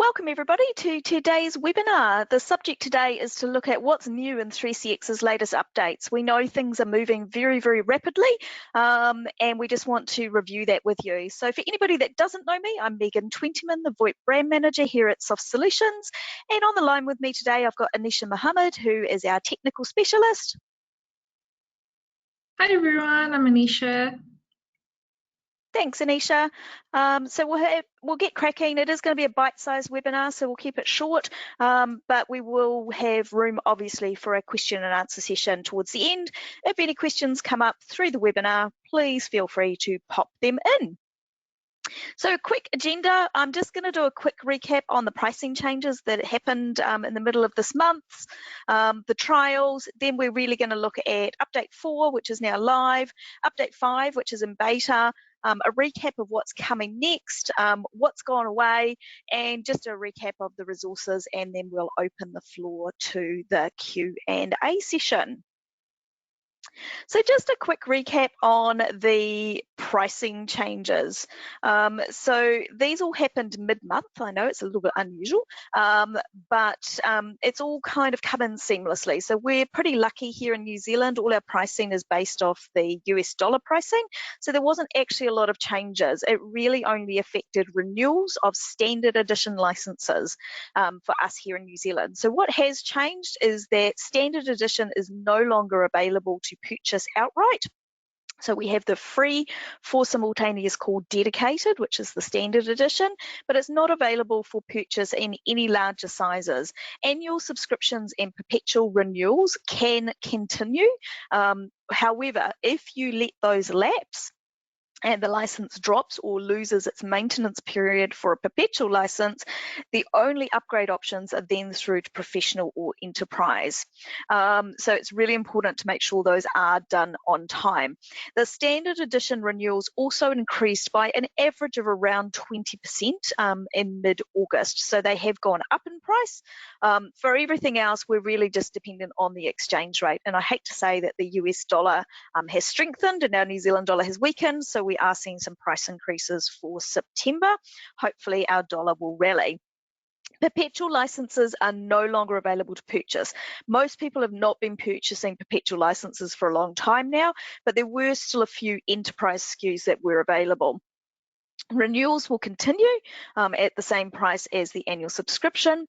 Welcome everybody to today's webinar. The subject today is to look at what's new in 3CX's latest updates. We know things are moving very, very rapidly and we just want to review that with you. So for anybody that doesn't know me, I'm Megan Twentyman, the VoIP brand manager here at Soft Solutions. And on the line with me today, I've got Anisha Mohammed, who is our technical specialist. Hi everyone, I'm Anisha. Thanks, Anisha. So we'll get cracking. It is going to be a bite-sized webinar, so we'll keep it short, but we will have room, obviously, for a question and answer session towards the end. If any questions come up through the webinar, please feel free to pop them in. So a quick agenda, I'm just going to do a quick recap on the pricing changes that happened in the middle of this month, the trials, then we're really going to look at update 4, which is now live, update 5, which is in beta, a recap of what's coming next, what's gone away, and just a recap of the resources, and then we'll open the floor to the Q&A session. So just a quick recap on the pricing changes. So these all happened mid-month. I know it's a little bit unusual, but it's all kind of come in seamlessly. So we're pretty lucky here in New Zealand. All our pricing is based off the US dollar pricing. So there wasn't actually a lot of changes. It really only affected renewals of standard edition licenses for us here in New Zealand. So what has changed is that standard edition is no longer available to purchase outright. So we have the free for simultaneous call dedicated, which is the standard edition, but it's not available for purchase in any larger sizes. Annual subscriptions and perpetual renewals can continue. However, if you let those lapse, and the license drops or loses its maintenance period for a perpetual license, the only upgrade options are then through to professional or enterprise. So it's really important to make sure those are done on time. The standard edition renewals also increased by an average of around 20% in mid-August. So they have gone up in price. For everything else, we're really just dependent on the exchange rate. And I hate to say that the US dollar has strengthened and our New Zealand dollar has weakened. So we are seeing some price increases for September. Hopefully our dollar will rally. Perpetual licenses are no longer available to purchase. Most people have not been purchasing perpetual licenses for a long time now, but there were still a few enterprise SKUs that were available. Renewals will continue at the same price as the annual subscription.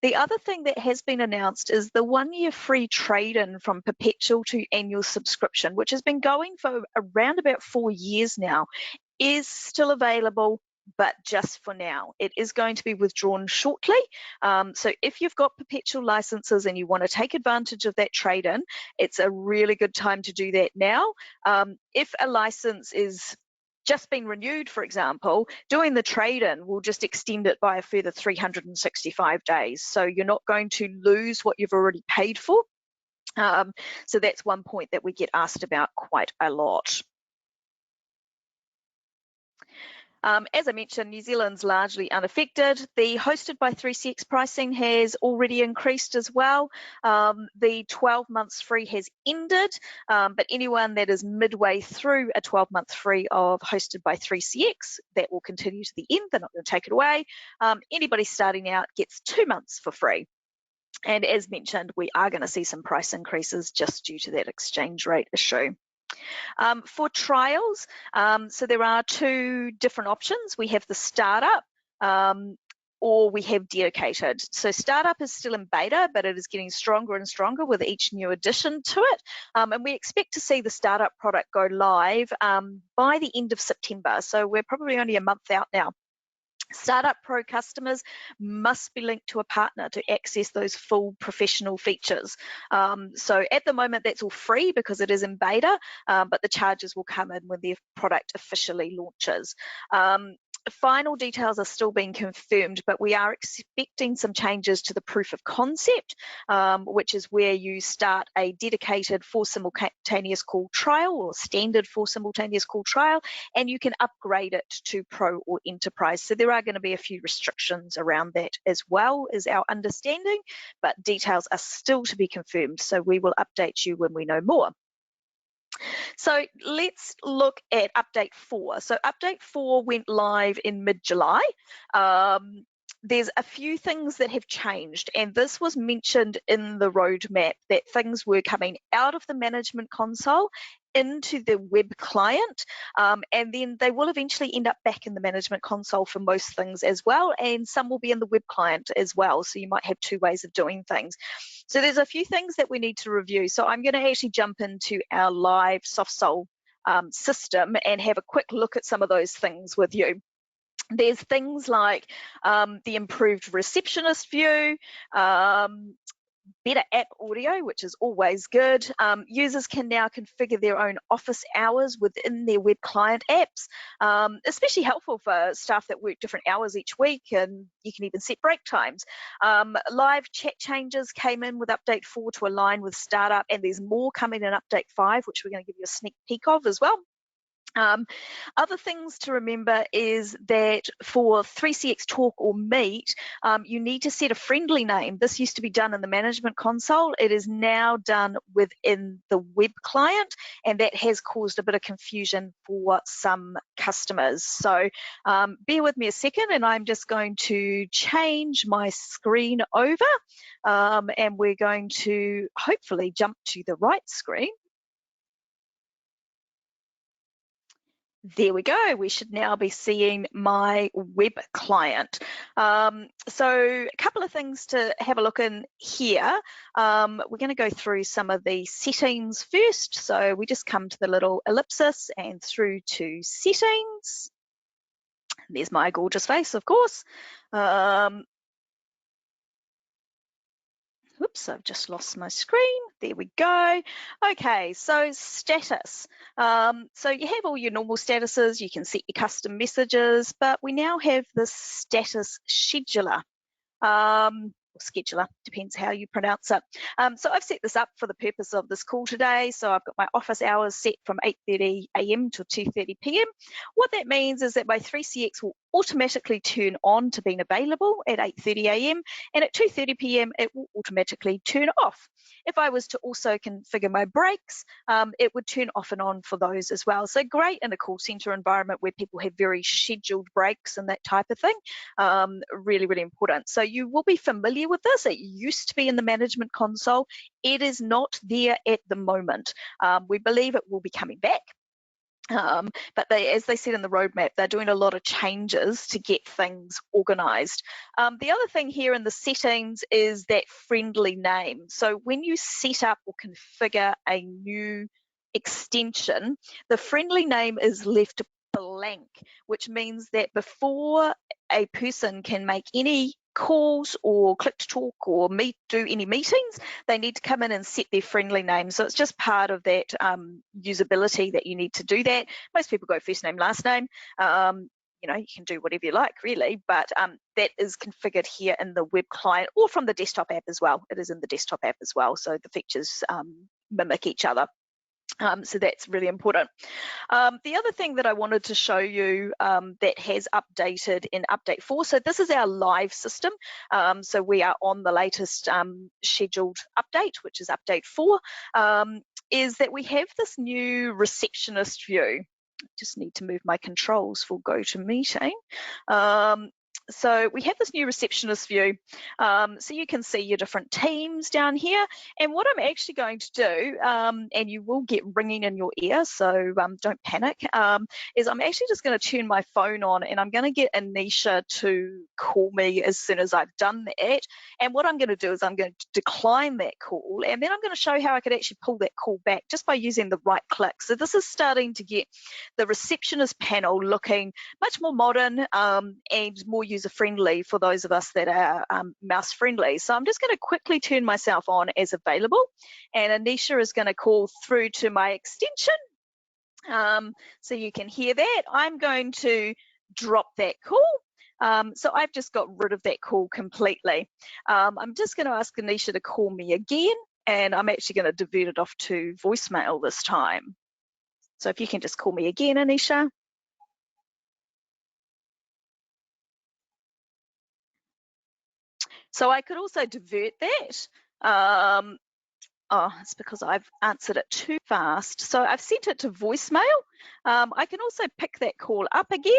The other thing that has been announced is the 1-year free trade-in from perpetual to annual subscription, which has been going for around about 4 years now, is still available, but just for now. It is going to be withdrawn shortly. So if you've got perpetual licenses and you want to take advantage of that trade-in, it's a really good time to do that now. If a license is just been renewed, for example, doing the trade-in will just extend it by a further 365 days. So you're not going to lose what you've already paid for. So that's one point that we get asked about quite a lot. As I mentioned, New Zealand's largely unaffected. The hosted by 3CX pricing has already increased as well. The 12 months free has ended, but anyone that is midway through a 12-month free of hosted by 3CX, that will continue to the end. They're not going to take it away. Anybody starting out gets 2 months for free. And as mentioned, we are going to see some price increases just due to that exchange rate issue. For trials, so there are 2 different options. We have the startup or we have dedicated. So startup is still in beta, but it is getting stronger and stronger with each new addition to it. And we expect to see the startup product go live by the end of September. So we're probably only a month out now. Startup Pro customers must be linked to a partner to access those full professional features. So at the moment, that's all free because it is in beta, but the charges will come in when the product officially launches. Final details are still being confirmed, but we are expecting some changes to the proof of concept, which is where you start a dedicated for simultaneous call trial or standard for simultaneous call trial, and you can upgrade it to Pro or Enterprise. So there are going to be a few restrictions around that as well, is our understanding, but details are still to be confirmed. So we will update you when we know more. So let's look at update 4. So update 4 went live in mid-July. there's a few things that have changed, and this was mentioned in the roadmap, that things were coming out of the management console into the web client, and then they will eventually end up back in the management console for most things as well, and some will be in the web client as well, so you might have two ways of doing things. So there's a few things that we need to review. So I'm going to actually jump into our live SoftSol system and have a quick look at some of those things with you. There's things like the improved receptionist view, better app audio, which is always good. Users can now configure their own office hours within their web client apps, especially helpful for staff that work different hours each week, and you can even set break times. Live chat changes came in with update 4 to align with startup, and there's more coming in update 5, which we're going to give you a sneak peek of as well. Other things to remember is that for 3CX Talk or Meet, you need to set a friendly name. This used to be done in the management console. It is now done within the web client, and that has caused a bit of confusion for some customers. So bear with me a second, and I'm just going to change my screen over, and we're going to hopefully jump to the right screen. There we go. We should now be seeing my web client. So a couple of things to have a look in here. We're going to go through some of the settings first. So we just come to the little ellipsis and through to settings. There's my gorgeous face, of course. Oops, I've just lost my screen. There we go. Okay, so status. So you have all your normal statuses. You can set your custom messages, but we now have the status scheduler. Or scheduler, depends how you pronounce it. So I've set this up for the purpose of this call today. So I've got my office hours set from 8:30 a.m. to 2:30 p.m. What that means is that my 3CX will automatically turn on to being available at 8:30 a.m. and at 2:30 p.m. it will automatically turn off. If I was to also configure my breaks, it would turn off and on for those as well. So great in a call center environment where people have very scheduled breaks and that type of thing. Really, really important. So you will be familiar with this. It used to be in the management console. It is not there at the moment. We believe it will be coming back. But as they said in the roadmap, they're doing a lot of changes to get things organized. The other thing here in the settings is that friendly name. So when you set up or configure a new extension, the friendly name is left blank, which means that before a person can make any calls or click to talk or do any meetings, they need to come in and set their friendly name. So it's just part of that usability that you need to do that. Most people go first name, last name. You know, you can do whatever you like really, but that is configured here in the web client or from the desktop app as well. It is in the desktop app as well, so the features mimic each other. So that's really important. The other thing that I wanted to show you that has updated in update 4, so this is our live system. So we are on the latest scheduled update, which is update 4, is that we have this new receptionist view. I just need to move my controls for GoToMeeting. So we have this new receptionist view. So you can see your different teams down here. And what I'm actually going to do, and you will get ringing in your ear, so don't panic, is I'm actually just going to turn my phone on and I'm going to get Anisha to call me as soon as I've done that. And what I'm going to do is I'm going to decline that call, and then I'm going to show how I could actually pull that call back just by using the right click. So this is starting to get the receptionist panel looking much more modern and more user-friendly for those of us that are mouse-friendly. So I'm just going to quickly turn myself on as available, and Anisha is going to call through to my extension. So you can hear that. I'm going to drop that call. So I've just got rid of that call completely. I'm just going to ask Anisha to call me again, and I'm actually going to divert it off to voicemail this time. So if you can just call me again, Anisha. So I could also divert that. Oh, it's because I've answered it too fast. So I've sent it to voicemail. I can also pick that call up again.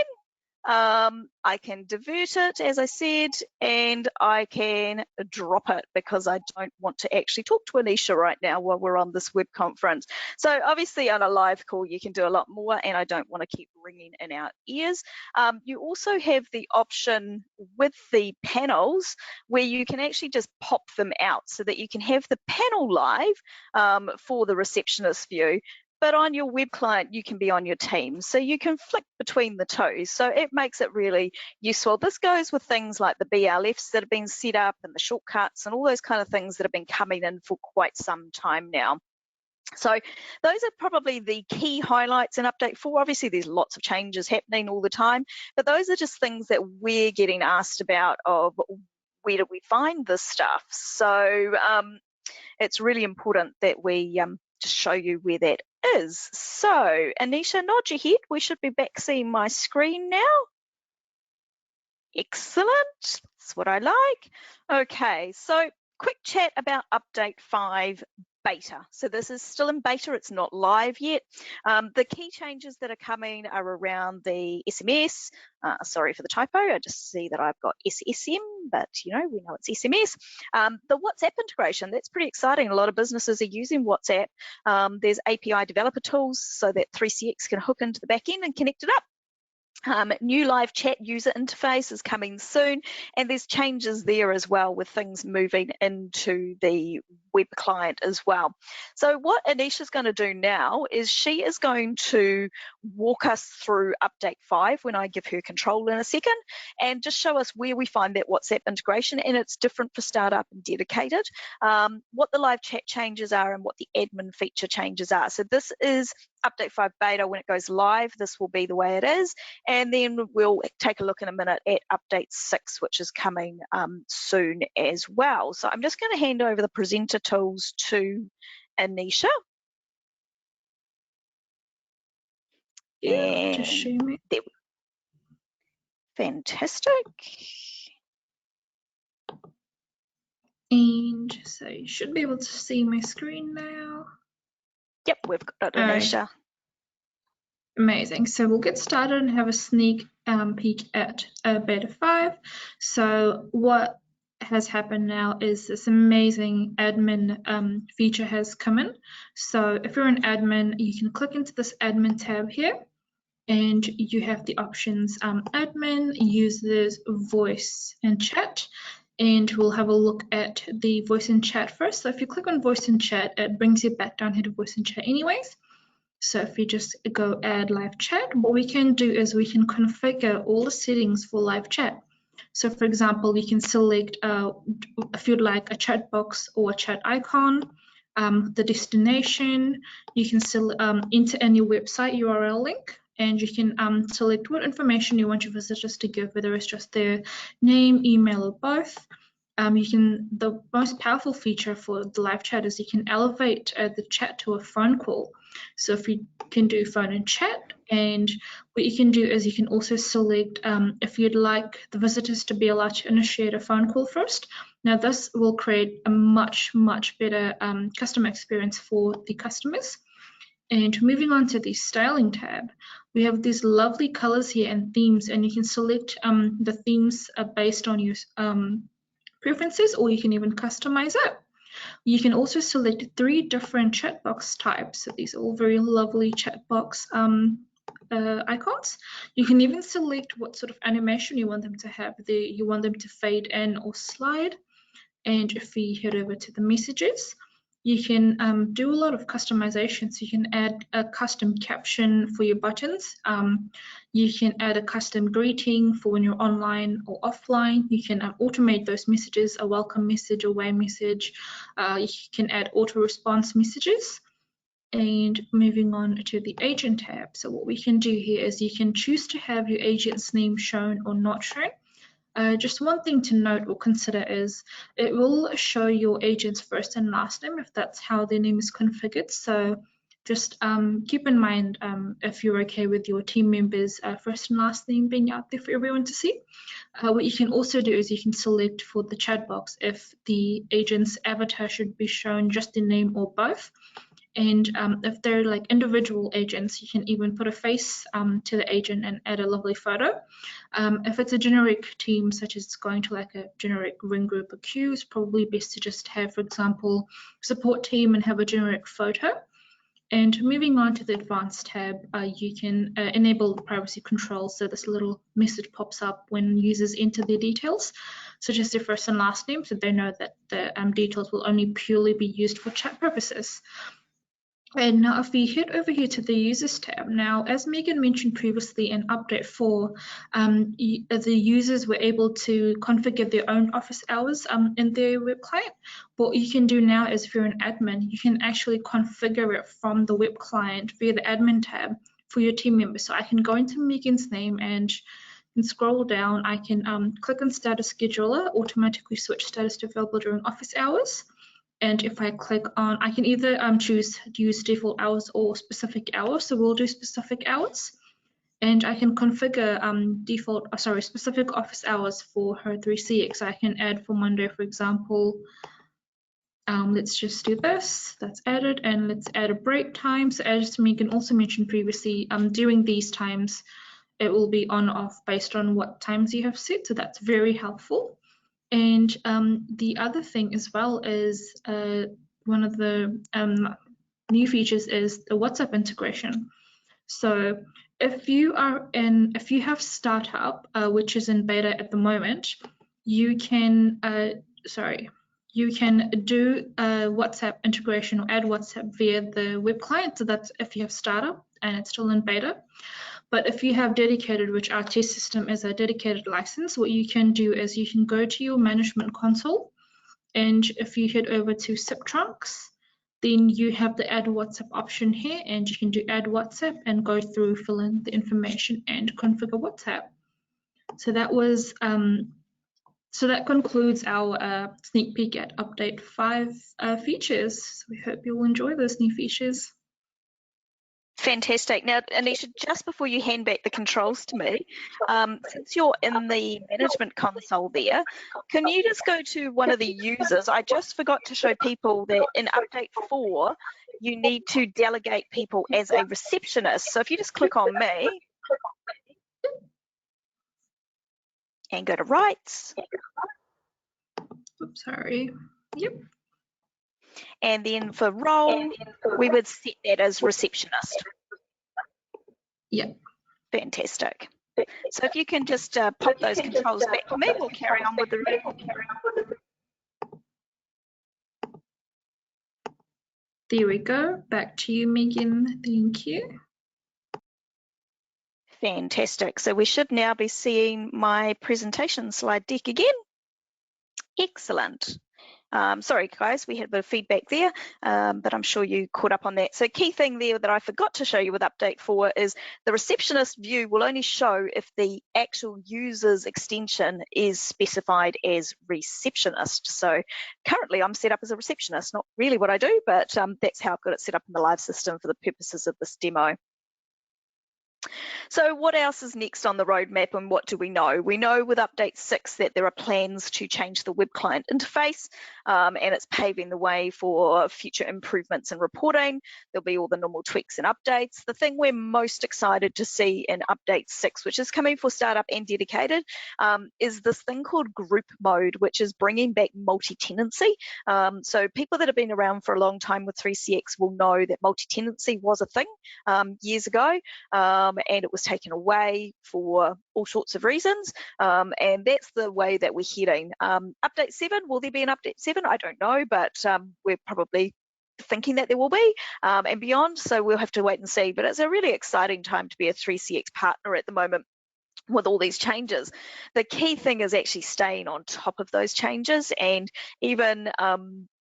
I can divert it, as I said, and I can drop it because I don't want to actually talk to Anisha right now while we're on this web conference. So obviously on a live call, you can do a lot more, and I don't want to keep ringing in our ears. You also have the option with the panels where you can actually just pop them out so that you can have the panel live for the receptionist view. But on your web client, you can be on your team. So you can flick between the two. So it makes it really useful. This goes with things like the BLFs that have been set up and the shortcuts and all those kind of things that have been coming in for quite some time now. So those are probably the key highlights in update 4. Obviously, there's lots of changes happening all the time, but those are just things that we're getting asked about of where do we find this stuff. So it's really important that we just show you where that is. So Anisha, nod your head. We should be back seeing my screen now. Excellent. That's what I like. Okay, so quick chat about update 5 beta. So this is still in beta, it's not live yet. The key changes that are coming are around the SMS. Sorry for the typo, I just see that I've got SSM, but you know, we know it's SMS. The WhatsApp integration, that's pretty exciting. A lot of businesses are using WhatsApp. There's API developer tools so that 3CX can hook into the back end and connect it up. New live chat user interface is coming soon, and there's changes there as well with things moving into the web client as well. So what Anisha's going to do now is she is going to walk us through update 5 when I give her control in a second, and just show us where we find that WhatsApp integration, and it's different for startup and dedicated, what the live chat changes are and what the admin feature changes are. So this is update 5 beta. When it goes live, this will be the way it is, and then we'll take a look in a minute at update 6, which is coming soon as well. So I'm just going to hand over the presenter tools to Anisha. Yeah, just show me. Fantastic. And so you should be able to see my screen now. Yep, we've got Anisha. Right. Amazing. So we'll get started and have a sneak peek at beta 5. So what has happened now is this amazing admin feature has come in. So if you're an admin, you can click into this admin tab here, and you have the options admin, users, voice, and chat. And we'll have a look at the voice and chat first. So if you click on voice and chat, it brings you back down here to voice and chat anyways. So if you just go add live chat, what we can do is we can configure all the settings for live chat. So for example, you can select if you'd like a chat box or a chat icon, the destination, you can enter any website URL link, and you can select what information you want your visitors to give, whether it's just their name, email, or both. The most powerful feature for the live chat is you can elevate the chat to a phone call. So if you can do phone and chat, and what you can do is you can also select if you'd like the visitors to be allowed to initiate a phone call first. Now this will create a much better customer experience for the customers. And moving on to the styling tab, we have these lovely colors here and themes, and you can select the themes based on your preferences, or you can even customize it. You can also select 3 different chat box types. So these are all very lovely chat box icons. You can even select what sort of animation you want them to have. You want them to fade in or slide. And if we head over to the messages, you can do a lot of customization. So you can add a custom caption for your buttons. You can add a custom greeting for when you're online or offline. You can automate those messages, a welcome message, away message. You can add auto response messages. And moving on to the agent tab. So what we can do here is you can choose to have your agent's name shown or not shown. Just one thing to note or consider is it will show your agent's first and last name if that's how their name is configured. So just keep in mind if you're okay with your team members' first and last name being out there for everyone to see. What you can also do is you can select for the chat box if the agent's avatar should be shown just the name or both. And if they're like individual agents, you can even put a face to the agent and add a lovely photo. If it's a generic team, such as going to like a generic ring group or queue, it's probably best to just have, for example, support team and have a generic photo. And moving on to the advanced tab, you can enable the privacy controls. So this little message pops up when users enter their details, such as their first and last name, so they know that the details will only purely be used for chat purposes. And now if we head over here to the users tab, now as Megan mentioned previously in update 4, the users were able to configure their own office hours in their web client. What you can do now is if you're an admin, you can actually configure it from the web client via the admin tab for your team members. So I can go into Megan's name and scroll down. I can click on status scheduler, automatically switch status to available during office hours. And if I click on, I can either choose to use default hours or specific hours. So we'll do specific hours. And I can configure specific office hours for her 3CX. I can add for Monday, for example. Let's just do this. That's added, and let's add a break time. So as Megan also mentioned previously, during these times, it will be on off based on what times you have set. So that's very helpful. And the other thing as well is one of the new features is the WhatsApp integration. So if you have Startup, which is in beta at the moment, you can do WhatsApp integration or add WhatsApp via the web client. So that's if you have Startup and it's still in beta. But if you have dedicated, which our test system is a dedicated license, what you can do is you can go to your management console, and if you head over to SIP trunks, then you have the add WhatsApp option here, and you can do add WhatsApp and go through, fill in the information and configure WhatsApp. So that was so that concludes our sneak peek at update 5 features. So we hope you'll enjoy those new features. Fantastic. Now, Anisha, just before you hand back the controls to me, since you're in the management console there, can you just go to one of the users? I just forgot to show people that in update 4, you need to delegate people as a receptionist. So if you just click on me and go to rights. Oops, sorry. Yep. And then for role, we would set that as receptionist. Yep. Fantastic. So if you can just pop those controls back to me, we'll carry on with the review. There we go. Back to you, Megan. Thank you. Fantastic. So we should now be seeing my presentation slide deck again. Excellent. Sorry guys, we had a bit of feedback there, but I'm sure you caught up on that. So key thing there that I forgot to show you with update 4 is the receptionist view will only show if the actual user's extension is specified as receptionist. So currently I'm set up as a receptionist, not really what I do, but that's how I've got it set up in the live system for the purposes of this demo. So what else is next on the roadmap, and what do we know? We know with update 6 that there are plans to change the web client interface, and it's paving the way for future improvements in reporting. There'll be all the normal tweaks and updates. The thing we're most excited to see in update 6, which is coming for startup and dedicated, is this thing called group mode, which is bringing back multi-tenancy. So people that have been around for a long time with 3CX will know that multi-tenancy was a thing years ago, and it was taken away for all sorts of reasons, and that's the way that we're heading. Update 7, will there be an update 7? I don't know, but we're probably thinking that there will be, and beyond, so we'll have to wait and see. But it's a really exciting time to be a 3CX partner at the moment with all these changes. The key thing is actually staying on top of those changes, and even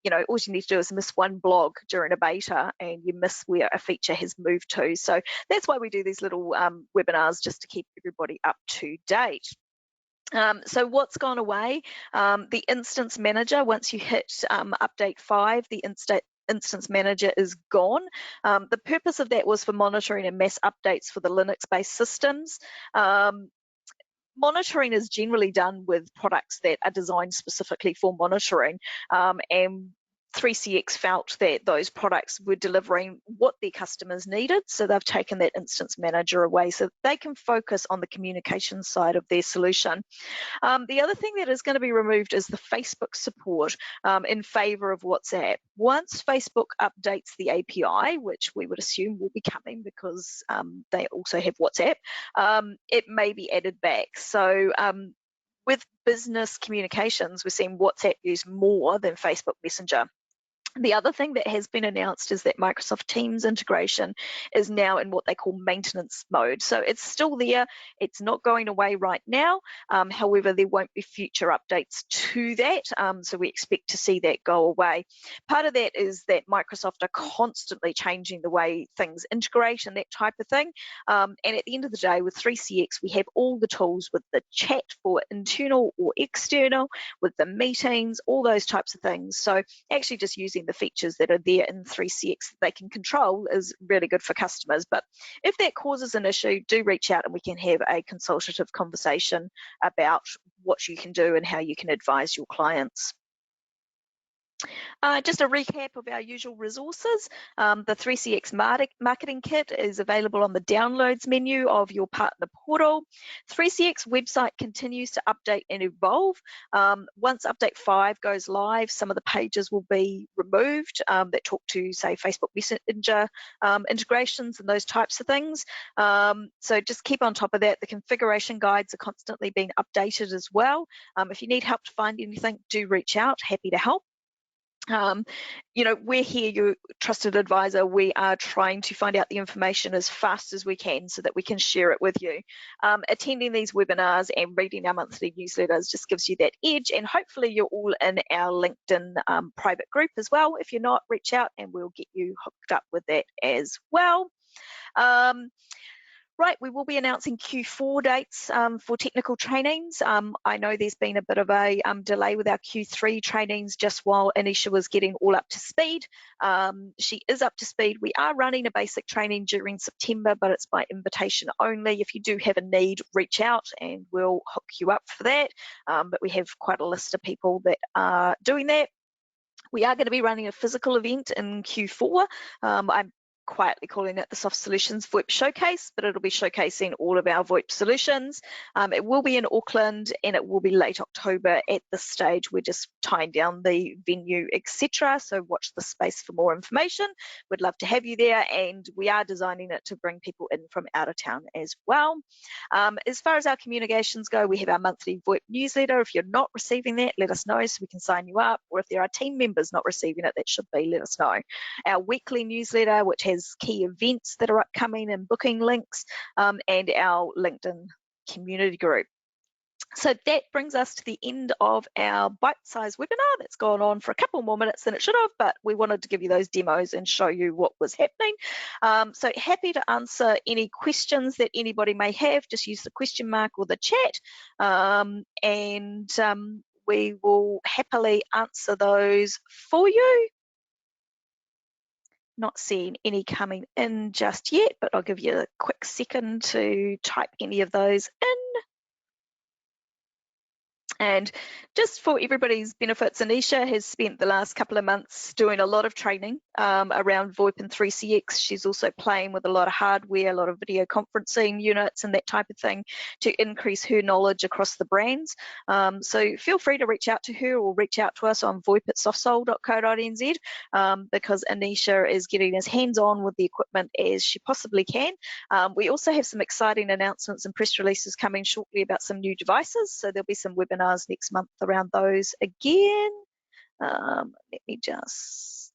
you know, all you need to do is miss one blog during a beta and you miss where a feature has moved to. So that's why we do these little webinars, just to keep everybody up to date. So what's gone away? The instance manager, once you hit update 5, the instance manager is gone. The purpose of that was for monitoring and mass updates for the Linux-based systems. Monitoring is generally done with products that are designed specifically for monitoring, and 3CX felt that those products were delivering what their customers needed, so they've taken that instance manager away so they can focus on the communication side of their solution. The other thing that is going to be removed is the Facebook support in favour of WhatsApp. Once Facebook updates the API, which we would assume will be coming because they also have WhatsApp, it may be added back. So with business communications, we're seeing WhatsApp used more than Facebook Messenger. The other thing that has been announced is that Microsoft Teams integration is now in what they call maintenance mode. So it's still there, it's not going away right now. However, there won't be future updates to that. So we expect to see that go away. Part of that is that Microsoft are constantly changing the way things integrate and that type of thing. And at the end of the day, with 3CX, we have all the tools with the chat for internal or external, with the meetings, all those types of things. So actually just using the features that are there in 3CX that they can control is really good for customers. But if that causes an issue, do reach out and we can have a consultative conversation about what you can do and how you can advise your clients. Just a recap of our usual resources. The 3CX Marketing Kit is available on the downloads menu of your partner portal. 3CX website continues to update and evolve. Once update 5 goes live, some of the pages will be removed that talk to, say, Facebook Messenger integrations and those types of things. So just keep on top of that. The configuration guides are constantly being updated as well. If you need help to find anything, do reach out. Happy to help. You know, we're here, your trusted advisor. We are trying to find out the information as fast as we can so that we can share it with you. Attending these webinars and reading our monthly newsletters just gives you that edge, and hopefully you're all in our LinkedIn private group as well. If you're not, reach out and we'll get you hooked up with that as well. Right, we will be announcing Q4 dates for technical trainings. I know there's been a bit of a delay with our Q3 trainings just while Anisha was getting all up to speed. She is up to speed. We are running a basic training during September, but it's by invitation only. If you do have a need, reach out and we'll hook you up for that. But we have quite a list of people that are doing that. We are going to be running a physical event in Q4. I'm quietly calling it the Soft Solutions VoIP Showcase, but it'll be showcasing all of our VoIP solutions. It will be in Auckland and it will be late October at this stage. We're just tying down the venue, etc. So watch the space for more information. We'd love to have you there, and we are designing it to bring people in from out of town as well. As far as our communications go, we have our monthly VoIP newsletter. If you're not receiving that, let us know so we can sign you up, or if there are team members not receiving it, that should be, let us know. Our weekly newsletter, which has key events that are upcoming and booking links, and our LinkedIn community group. So that brings us to the end of our bite-sized webinar. That's gone on for a couple more minutes than it should have, but we wanted to give you those demos and show you what was happening. So happy to answer any questions that anybody may have. Just use the question mark or the chat, and we will happily answer those for you. Not seeing any coming in just yet, but I'll give you a quick second to type any of those in. And just for everybody's benefits, Anisha has spent the last couple of months doing a lot of training around VoIP and 3CX. She's also playing with a lot of hardware, a lot of video conferencing units and that type of thing to increase her knowledge across the brands. So feel free to reach out to her or reach out to us on voip@softsoul.co.nz because Anisha is getting as hands-on with the equipment as she possibly can. We also have some exciting announcements and press releases coming shortly about some new devices. So there'll be some webinars next month around those again. Let me just...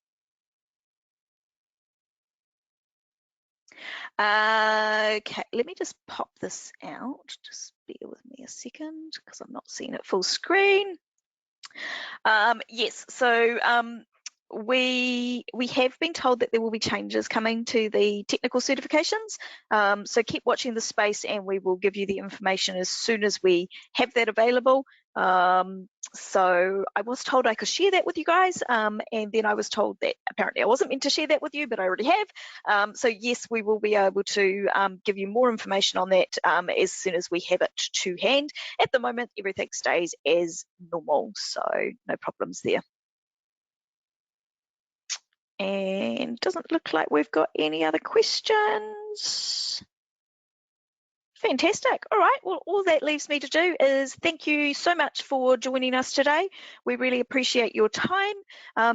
Okay, let me just pop this out. Just bear with me a second because I'm not seeing it full screen. Yes, so we have been told that there will be changes coming to the technical certifications. So keep watching the space and we will give you the information as soon as we have that available. So I was told I could share that with you guys, and then I was told that apparently I wasn't meant to share that with you, but I already have. So yes, we will be able to give you more information on that as soon as we have it to hand. At the moment, everything stays as normal, so no problems there. And doesn't look like we've got any other questions. Fantastic. All right. Well, all that leaves me to do is thank you so much for joining us today. We really appreciate your time.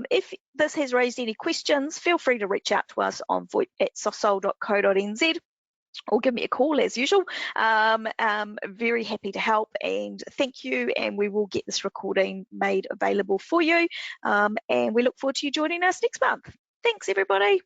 If this has raised any questions, feel free to reach out to us on voip@softsoul.co.nz or give me a call as usual. Very happy to help, and thank you. And we will get this recording made available for you. And we look forward to you joining us next month. Thanks, everybody.